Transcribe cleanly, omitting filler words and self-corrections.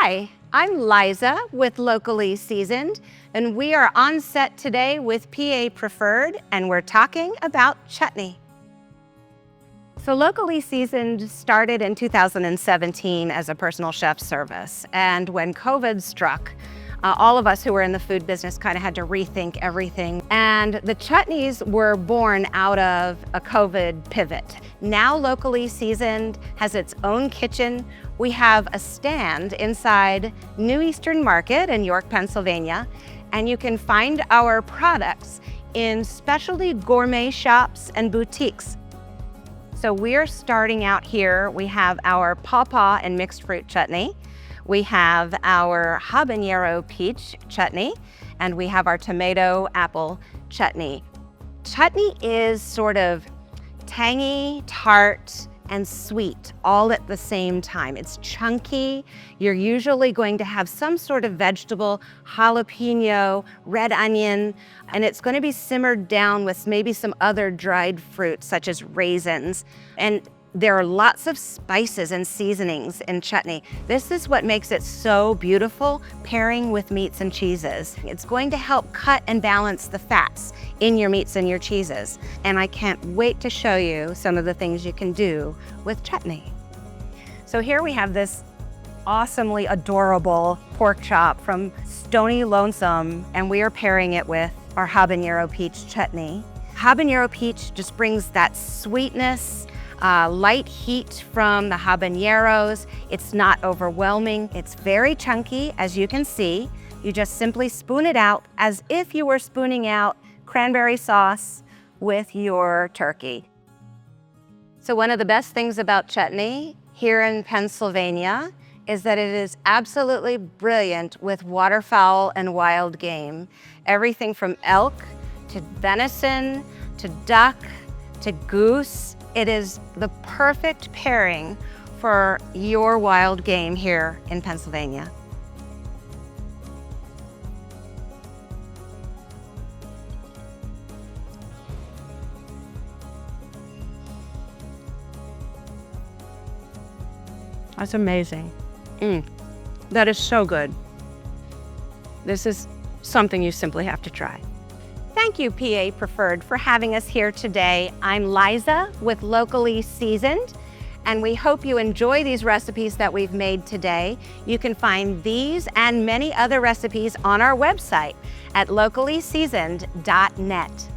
Hi, I'm Liza with Locally Seasoned, and we are on set today with PA Preferred, and we're talking about chutney. So Locally Seasoned started in 2017 as a personal chef service, and when COVID struck, all of us who were in the food business kind of had to rethink everything. And the chutneys were born out of a COVID pivot. Now Locally Seasoned has its own kitchen. We have a stand inside New Eastern Market in York, Pennsylvania, and you can find our products in specialty gourmet shops and boutiques. So we're starting out here. We have our pawpaw and mixed fruit chutney. We have our habanero peach chutney, and we have our tomato apple chutney. Chutney is sort of tangy, tart, and sweet all at the same time. It's chunky. You're usually going to have some sort of vegetable, jalapeno, red onion, and it's going to be simmered down with maybe some other dried fruits such as raisins. And there are lots of spices and seasonings in chutney. This is what makes it so beautiful, pairing with meats and cheeses. It's going to help cut and balance the fats in your meats and your cheeses. And I can't wait to show you some of the things you can do with chutney. So here we have this awesomely adorable pork chop from Stony Lonesome, and we are pairing it with our habanero peach chutney. Habanero peach just brings that sweetness, light heat from the habaneros. It's not overwhelming. It's very chunky, as you can see. You just simply spoon it out as if you were spooning out cranberry sauce with your turkey. So one of the best things about chutney here in Pennsylvania is that it is absolutely brilliant with waterfowl and wild game. Everything from elk to venison to duck to goose. It is the perfect pairing for your wild game here in Pennsylvania. That's amazing. That is so good. This is something you simply have to try. Thank you, PA Preferred, for having us here today. I'm Liza with Locally Seasoned, and we hope you enjoy these recipes that we've made today. You can find these and many other recipes on our website at locallyseasoned.net.